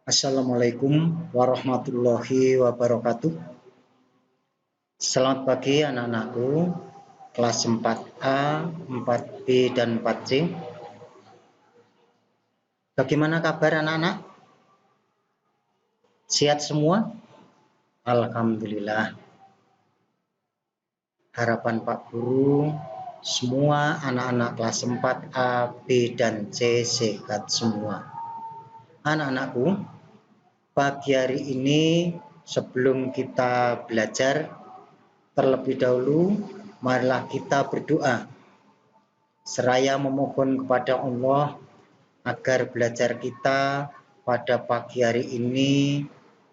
Assalamualaikum warahmatullahi wabarakatuh. Selamat pagi anak-anakku, kelas 4A, 4B, dan 4C. Bagaimana kabar anak-anak? Sehat semua? Alhamdulillah. Harapan Pak Guru, semua anak-anak kelas 4A, B, dan C sehat semua. Anak-anakku, pagi hari ini sebelum kita belajar, terlebih dahulu marilah kita berdoa seraya memohon kepada Allah agar belajar kita pada pagi hari ini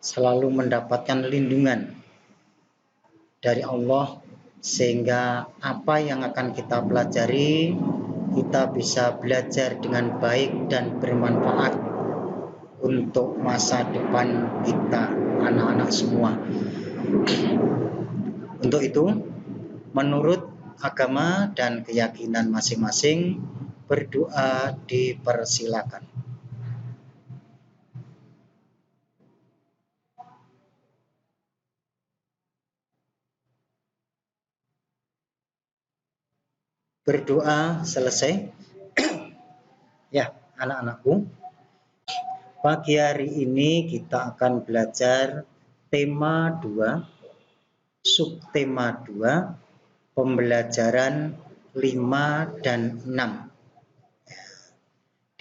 selalu mendapatkan lindungan dari Allah, sehingga apa yang akan kita pelajari kita bisa belajar dengan baik dan bermanfaat untuk masa depan kita anak-anak semua. Untuk itu, menurut agama dan keyakinan masing-masing, berdoa dipersilakan. Berdoa selesai. Ya, anak-anakku, pagi hari ini kita akan belajar tema 2, subtema 2, pembelajaran 5 dan 6.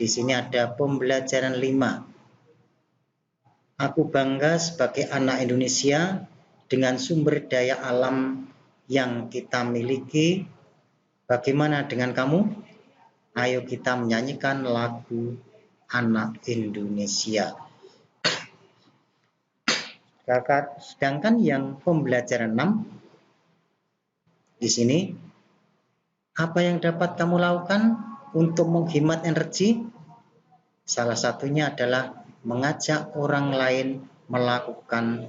Di sini ada pembelajaran 5. Aku bangga sebagai anak Indonesia dengan sumber daya alam yang kita miliki. Bagaimana dengan kamu? Ayo kita menyanyikan lagu Anak Indonesia. Sedangkan yang pembelajaran 6, di sini, apa yang dapat kamu lakukan untuk menghemat energi? Salah satunya adalah mengajak orang lain melakukan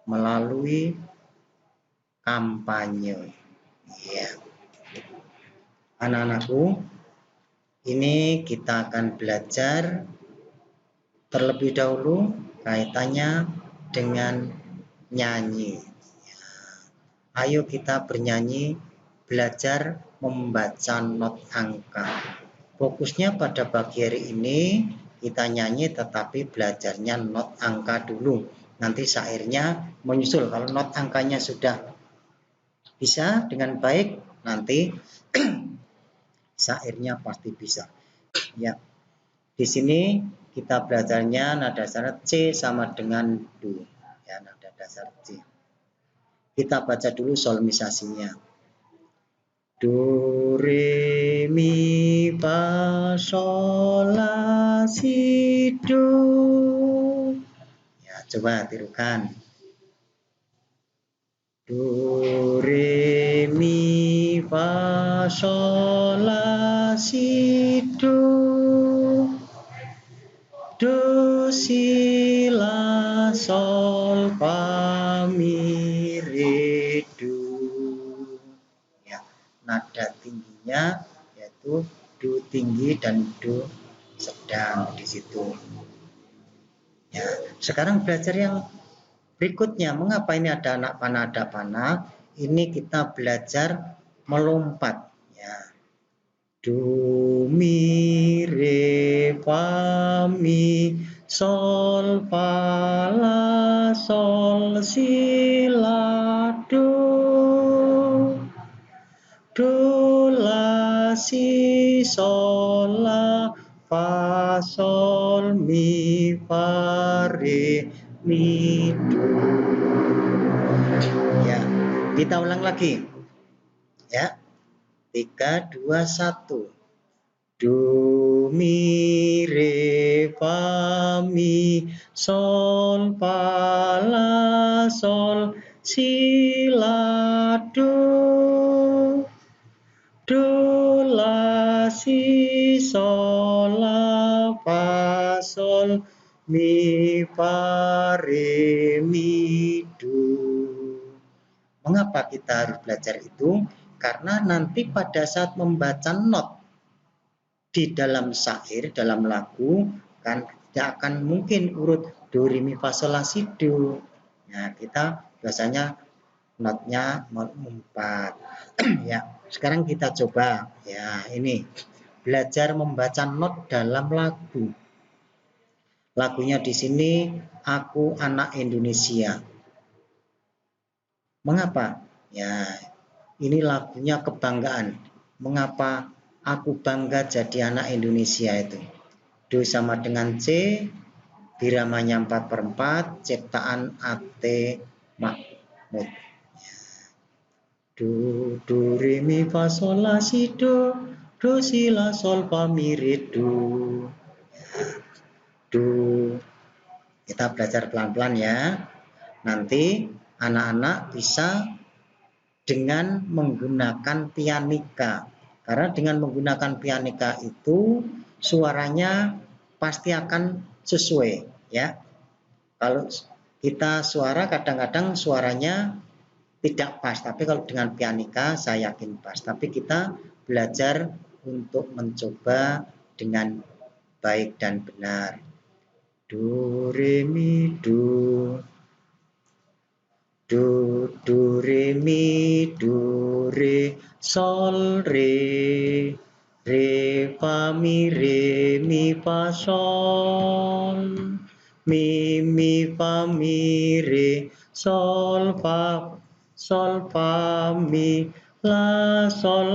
melalui kampanye. Ya. Anak-anakku, ini kita akan belajar terlebih dahulu kaitannya dengan nyanyi. Ayo kita bernyanyi, belajar membaca not angka. Fokusnya pada pagi hari ini kita nyanyi tetapi belajarnya not angka dulu. Nanti syairnya menyusul. Kalau not angkanya sudah bisa dengan baik, nanti syairnya pasti bisa. Ya. Di sini kita belajarnya nada dasar C sama dengan Do. Ya, nada dasar C. Kita baca dulu solmisasinya. Do, re, mi, fa, sol, la, si, do. Ya, coba tirukan. Do, re, mi, fa, sol, la, si, do. Do, si, la, sol, fa, mi, re, do. Ya, nada tingginya yaitu do tinggi dan do sedang di situ. Ya, sekarang belajar yang berikutnya. Mengapa ini ada anak panah, ada panah? Ini kita belajar melompat. Ya. Do, mi, re, fa, mi, sol, fa, la, sol, si, la, do. Do, la, si, sol, la, fa, sol, mi, fa, re, mi, do. Ya, kita ulang lagi. Ya. 3, 2, 1. Do, mi, re, fa, mi, sol, fa, la, sol, si, la, do. Do, la, si, sol, la, fa, sol, mi, fa, re, mi, do. Mengapa kita harus belajar itu? Karena nanti pada saat membaca not di dalam syair, dalam lagu, kan tidak akan mungkin urut do, re, mi, fa, sol, la, si, do. Nah, kita biasanya notnya 4. Ya, sekarang kita coba ya ini belajar membaca not dalam lagu. Lagunya di sini Aku Anak Indonesia. Mengapa? Ya, ini lagunya kebanggaan. Mengapa aku bangga jadi anak Indonesia itu? Do sama dengan C, biramanya 4/4, ciptaan A.T. Mahmud. Do, re, mi, fa, sol, la, si, do, si, la, sol, fa, mi, re, do. Do. Kita belajar pelan-pelan ya. Nanti anak-anak bisa dengan menggunakan pianika. Karena dengan menggunakan pianika itu suaranya pasti akan sesuai ya. Kalau kita suara kadang-kadang suaranya tidak pas, tapi kalau dengan pianika saya yakin pas. Tapi kita belajar untuk mencoba dengan baik dan benar. Do, re, mi, do. Do, re, mi, do, re, sol, re, fa, mi, fa, sol, mi, fa, mi, re, sol, fa, mi, la, sol,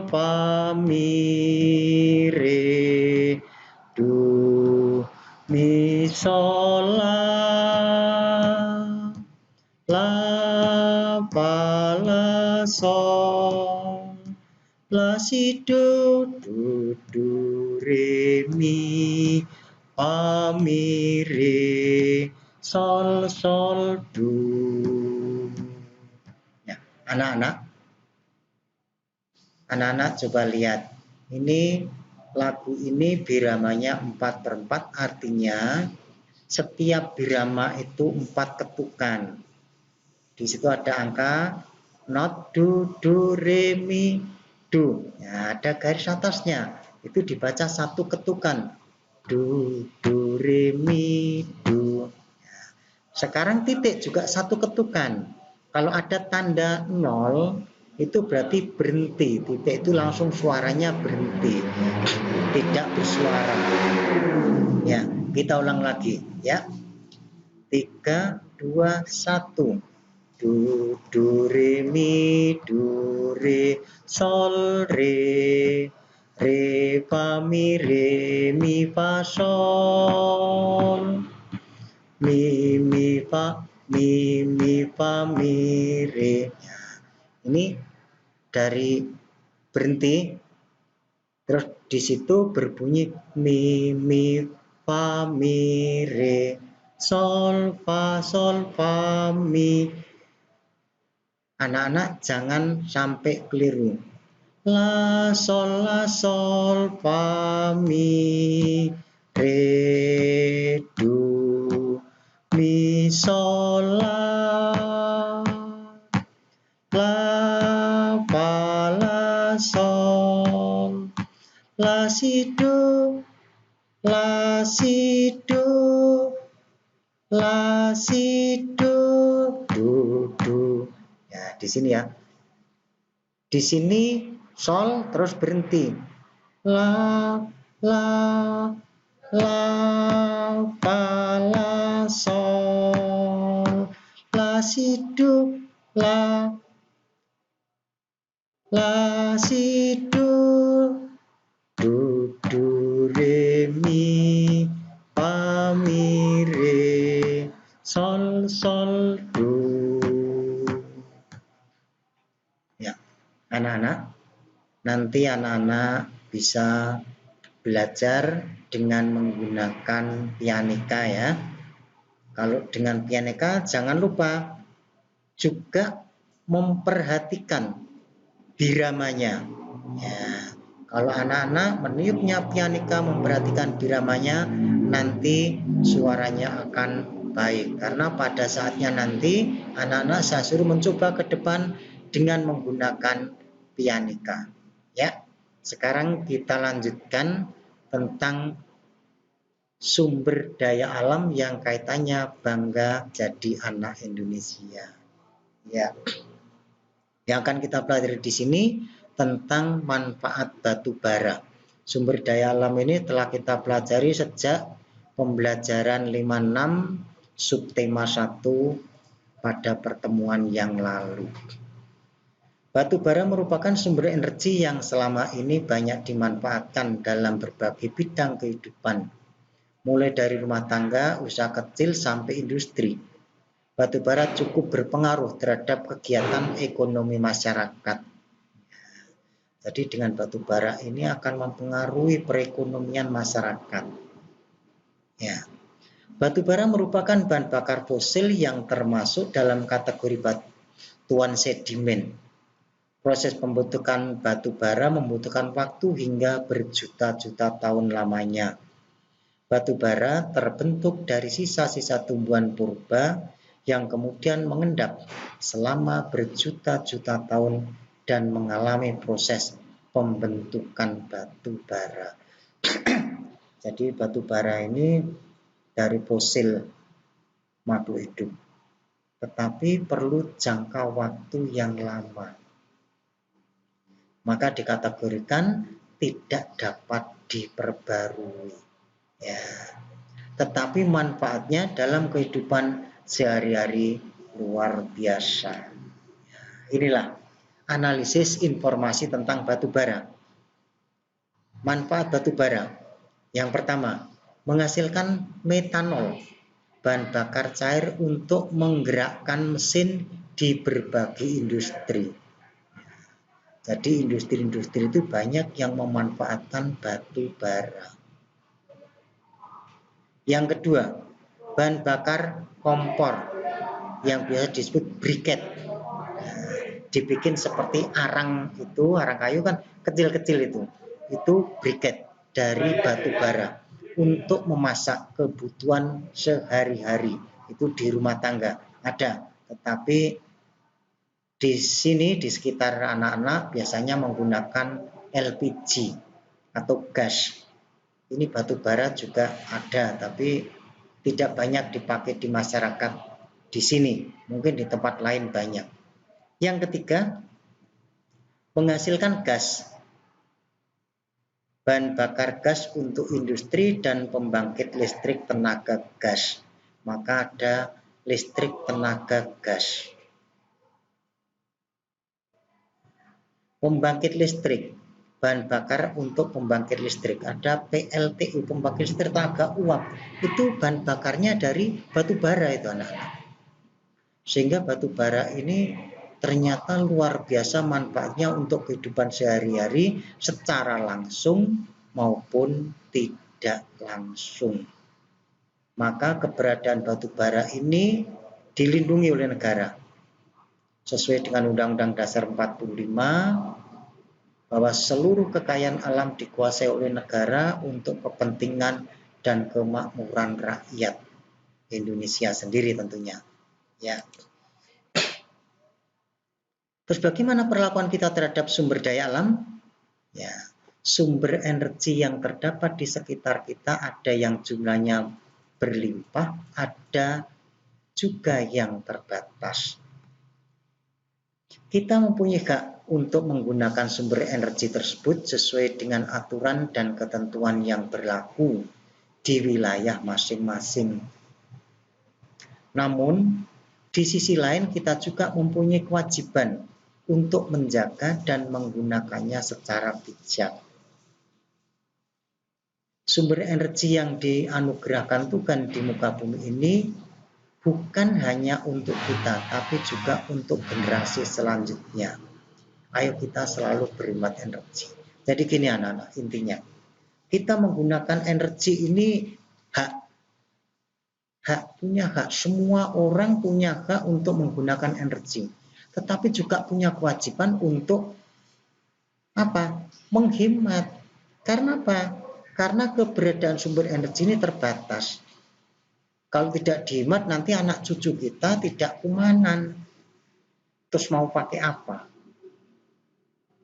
fa, mi, re, do, mi, sol, la, fa, la, sol, la, si, do, re, mi, fa, mi, re, sol, do. Ya, anak-anak coba lihat. Ini lagu ini biramanya 4/4, artinya setiap birama itu 4 ketukan. Di situ ada angka not, do, re, mi, do. Ya, ada garis atasnya. Itu dibaca 1 ketukan. Do, re, mi, do. Ya. Sekarang titik juga 1 ketukan. Kalau ada tanda 0, itu berarti berhenti. Titik itu langsung suaranya berhenti. Tidak bersuara. Ya, kita ulang lagi ya. 3, 2, 1. Do, re, mi, do, re, sol, re, fa, mi, fa, sol, mi, fa, mi, re. Ini dari berhenti, terus di situ berbunyi mi, fa, mi, re, sol, fa, mi. Anak-anak jangan sampai keliru. La, sol, fa, mi, re, do, mi, sol, la, fa, la, sol, la, si, do, la, si, do, la, si, do, do. Ya, di sini ya. Di sini sol terus berhenti. La, fa, la, sol, la, si, do, la, si, do, re, mi, fa, mi, re, sol, do. Ya, anak-anak, nanti anak-anak bisa belajar dengan menggunakan pianika ya. Kalau dengan pianika jangan lupa juga memperhatikan biramanya. Ya, kalau anak-anak meniupnya pianika, memperhatikan biramanya, nanti suaranya akan baik. Karena pada saatnya nanti anak-anak saya suruh mencoba ke depan dengan menggunakan pianika. Ya, sekarang kita lanjutkan tentang sumber daya alam yang kaitannya bangga jadi anak Indonesia. Ya, yang akan kita pelajari di sini tentang manfaat batu bara. Sumber daya alam ini telah kita pelajari sejak pembelajaran 56 subtema 1 pada pertemuan yang lalu. Batu bara merupakan sumber energi yang selama ini banyak dimanfaatkan dalam berbagai bidang kehidupan, mulai dari rumah tangga, usaha kecil, sampai industri. Batu bara cukup berpengaruh terhadap kegiatan ekonomi masyarakat. Jadi dengan batu bara ini akan mempengaruhi perekonomian masyarakat. Ya. Batu bara merupakan bahan bakar fosil yang termasuk dalam kategori batuan sedimen. Proses pembentukan batu bara membutuhkan waktu hingga berjuta-juta tahun lamanya. Batu bara terbentuk dari sisa-sisa tumbuhan purba yang kemudian mengendap selama berjuta-juta tahun dan mengalami proses pembentukan batu bara. Jadi batu bara ini dari fosil makhluk hidup, tetapi perlu jangka waktu yang lama. Maka dikategorikan tidak dapat diperbarui. Ya, tetapi manfaatnya dalam kehidupan sehari-hari luar biasa. Inilah analisis informasi tentang batu bara. Manfaat batu bara. Yang pertama, menghasilkan metanol, bahan bakar cair untuk menggerakkan mesin di berbagai industri. Jadi industri-industri itu banyak yang memanfaatkan batu bara. Yang kedua, bahan bakar kompor yang biasa disebut briket. Dibikin seperti arang itu, arang kayu kan kecil-kecil itu briket dari batu bara untuk memasak kebutuhan sehari-hari itu di rumah tangga ada, tetapi di sini di sekitar anak-anak biasanya menggunakan LPG atau gas. Ini batu bara juga ada, tapi tidak banyak dipakai di masyarakat di sini. Mungkin di tempat lain banyak. Yang ketiga, menghasilkan gas. Bahan bakar gas untuk industri dan pembangkit listrik tenaga gas. Maka ada listrik tenaga gas. Pembangkit listrik. Bahan bakar untuk pembangkit listrik. Ada PLTU, pembangkit listrik tenaga uap. Itu bahan bakarnya dari batu bara itu anak-anak. Sehingga batu bara ini ternyata luar biasa manfaatnya untuk kehidupan sehari-hari secara langsung maupun tidak langsung. Maka keberadaan batu bara ini dilindungi oleh negara. Sesuai dengan Undang-Undang Dasar 45, bahwa seluruh kekayaan alam dikuasai oleh negara untuk kepentingan dan kemakmuran rakyat Indonesia sendiri tentunya. Ya. Terus bagaimana perlakuan kita terhadap sumber daya alam? Ya, sumber energi yang terdapat di sekitar kita ada yang jumlahnya berlimpah, ada juga yang terbatas. Kita mempunyai hak untuk menggunakan sumber energi tersebut sesuai dengan aturan dan ketentuan yang berlaku di wilayah masing-masing. Namun, di sisi lain kita juga mempunyai kewajiban untuk menjaga dan menggunakannya secara bijak. Sumber energi yang dianugerahkan Tuhan di muka bumi ini bukan hanya untuk kita, tapi juga untuk generasi selanjutnya. Ayo kita selalu berhemat energi. Jadi gini anak-anak, intinya kita menggunakan energi ini punya hak. Semua orang punya hak untuk menggunakan energi, tetapi juga punya kewajiban untuk apa? Menghemat. Karena apa? Karena keberadaan sumber energi ini terbatas. Kalau tidak dihemat nanti anak cucu kita tidak kumanan. Terus mau pakai apa?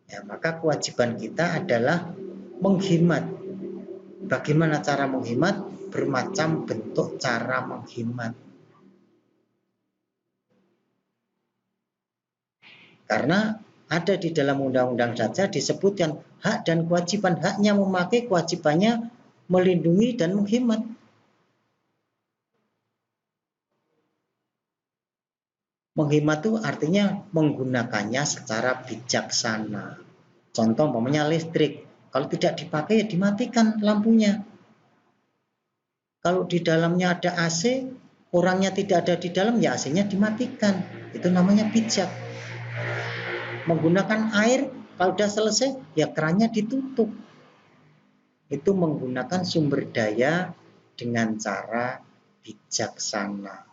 Ya, maka kewajiban kita adalah menghemat. Bagaimana cara menghemat? bermacam bentuk cara menghemat. Karena ada di dalam undang-undang saja disebutkan hak dan kewajiban. Haknya memakai, kewajibannya melindungi dan menghemat. Menghemat itu artinya menggunakannya secara bijaksana. Contoh umpamanya listrik, kalau tidak dipakai ya dimatikan lampunya. Kalau di dalamnya ada AC, orangnya tidak ada di dalam ya AC-nya dimatikan. Itu namanya bijak. Menggunakan air, kalau sudah selesai ya kerannya ditutup. Itu menggunakan sumber daya dengan cara bijaksana.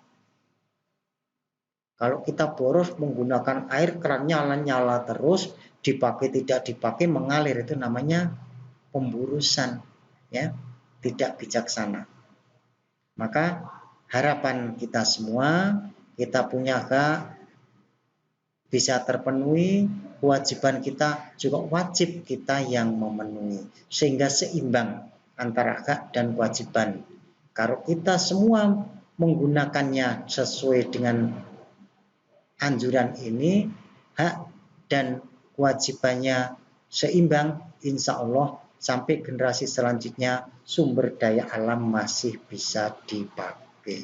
Kalau kita boros menggunakan air, kerannya nyala terus, dipakai tidak dipakai mengalir, itu namanya pemburusan, ya, tidak bijaksana. Maka harapan kita semua, kita punya hak bisa terpenuhi, kewajiban kita juga wajib kita yang memenuhi, sehingga seimbang antara hak dan kewajiban. Kalau kita semua menggunakannya sesuai dengan anjuran ini, hak dan kewajibannya seimbang, insya Allah sampai generasi selanjutnya sumber daya alam masih bisa dipakai.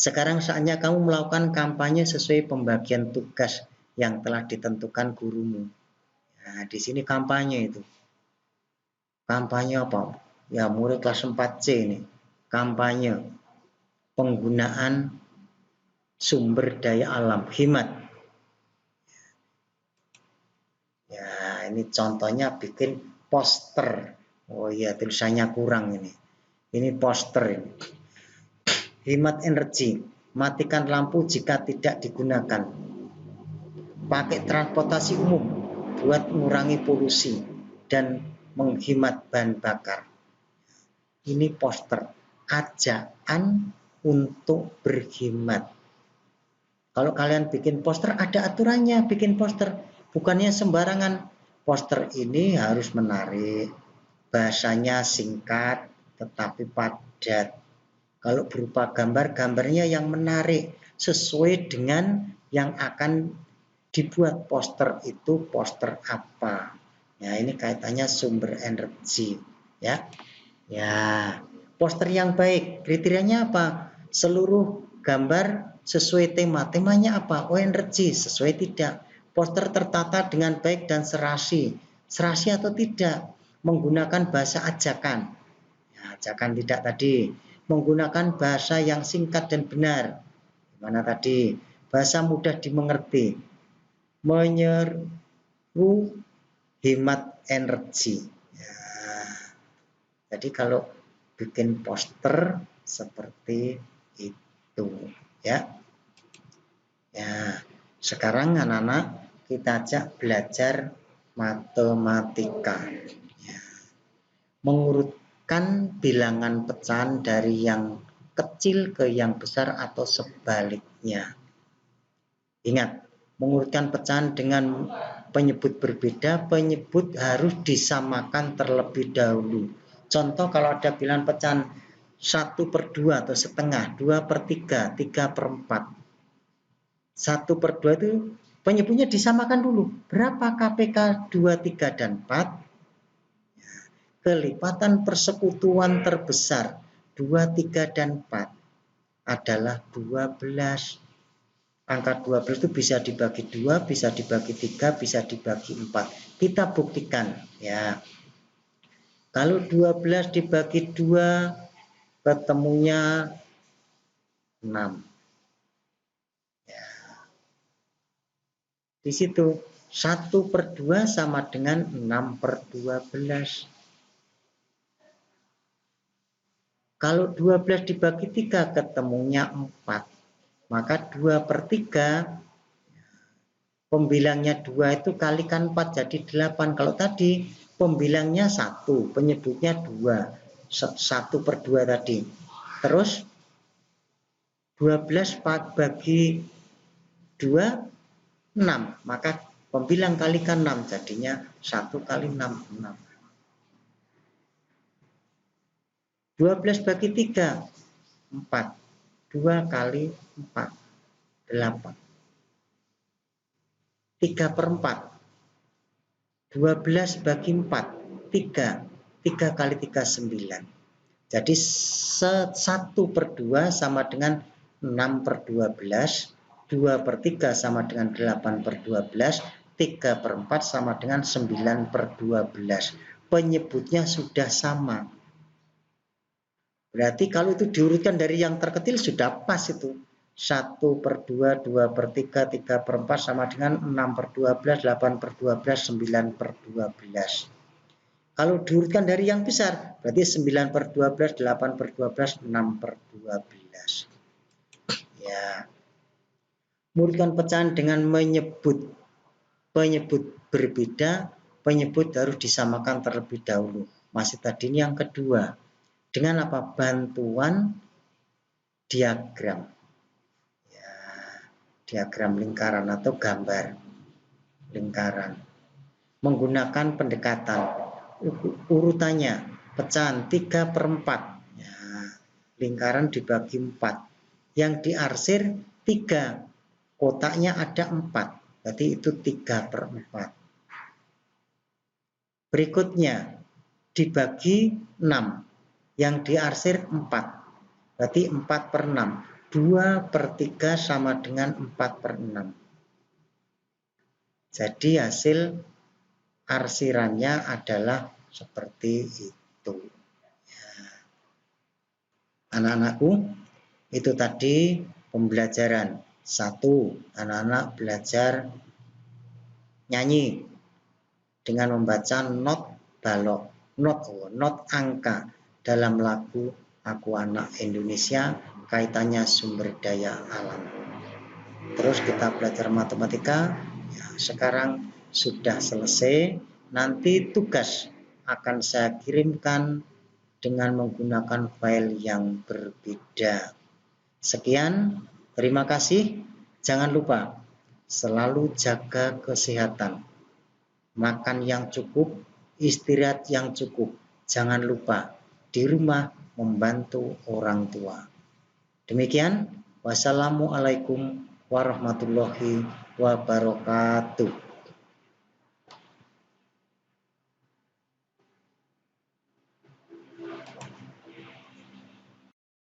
Sekarang saatnya kamu melakukan kampanye sesuai pembagian tugas yang telah ditentukan gurumu. Nah, di sini kampanye itu. Kampanye apa? Ya, murid kelas 4C ini. Kampanye penggunaan sumber daya alam, hemat. Ya, ini contohnya bikin poster. Oh iya, tulisannya kurang ini. Ini poster ini. Hemat energi, matikan lampu jika tidak digunakan. Pakai transportasi umum buat mengurangi polusi dan menghemat bahan bakar. Ini poster, ajakan untuk berhemat. Kalau kalian bikin poster ada aturannya, bikin poster bukannya sembarangan. Poster ini harus menarik, bahasanya singkat tetapi padat. Kalau berupa gambar, gambarnya yang menarik sesuai dengan yang akan dibuat poster itu poster apa. Ya, ini kaitannya sumber energi, ya. Ya, poster yang baik kriterianya apa? Seluruh gambar sesuai tema. Temanya apa? Oh, energi, sesuai tidak? Poster tertata dengan baik dan serasi. Serasi atau tidak? Menggunakan bahasa ajakan. Ya, ajakan tidak tadi. Menggunakan bahasa yang singkat dan benar. Gimana tadi? Bahasa mudah dimengerti. Menyeru hemat energi. Ya. Jadi kalau bikin poster seperti itu, ya. Ya. Sekarang anak-anak kita ajak belajar matematika. Ya. Mengurutkan bilangan pecahan dari yang kecil ke yang besar atau sebaliknya. Ingat, mengurutkan pecahan dengan penyebut berbeda, penyebut harus disamakan terlebih dahulu. Contoh kalau ada bilangan pecahan 1/2 atau setengah, 2/3, 3/4. 1/2 itu penyebutnya disamakan dulu. Berapa KPK 2, 3, dan 4? Kelipatan persekutuan terbesar 2, 3, dan 4 adalah 12. Angka 12 itu bisa dibagi 2, bisa dibagi 3, bisa dibagi 4. Kita buktikan ya. Kalau 12 dibagi 2 ketemunya 6. Ya. Di situ 1/2 sama dengan 6/12. Kalau 12 dibagi 3 ketemunya 4. Maka 2/3 pembilangnya 2 itu kalikan 4 jadi 8. Kalau tadi pembilangnya 1, penyebutnya 2. 1/2 tadi. Terus 12 bagi 2 6. Maka pembilang kalikan 6 jadinya 1 kali 6 6. 12 bagi 3, 4. 2 kali 4, 8. 3/4. 12 bagi 4, 3. 3 kali 3, 9. Jadi 1/2 sama dengan 6/12. 2/3 sama dengan 8/12. 3/4 sama dengan 9/12. Penyebutnya sudah sama. Berarti kalau itu diurutkan dari yang terkecil sudah pas itu. 1/2, 2/3, 3/4 sama dengan 6/12, 8/12, 9/12. Kalau diurutkan dari yang besar, berarti 9/12, 8/12, 6/12. Ya. Urutkan pecahan dengan menyebut berbeda, penyebut harus disamakan terlebih dahulu. Masih tadi ini yang kedua. Dengan apa? Bantuan diagram. Ya, diagram lingkaran atau gambar lingkaran. Menggunakan pendekatan. Urutannya pecahan 3/4. Ya, lingkaran dibagi 4. Yang diarsir 3. Kotaknya ada 4. Berarti itu 3/4. Berikutnya dibagi 6. Yang diarsir 4. Berarti 4/6. 2/3 sama dengan 4/6. Jadi hasil arsirannya adalah seperti itu. Ya. Anak-anakku, itu tadi pembelajaran. 1. Anak-anak belajar nyanyi dengan membaca not balok, not angka dalam lagu Aku Anak Indonesia, kaitannya sumber daya alam. Terus kita belajar matematika. Ya, sekarang sudah selesai. Nanti tugas akan saya kirimkan dengan menggunakan file yang berbeda. Sekian, terima kasih. Jangan lupa selalu jaga kesehatan. Makan yang cukup, istirahat yang cukup. Jangan lupa di rumah membantu orang tua. Demikian, wassalamualaikum warahmatullahi wabarakatuh.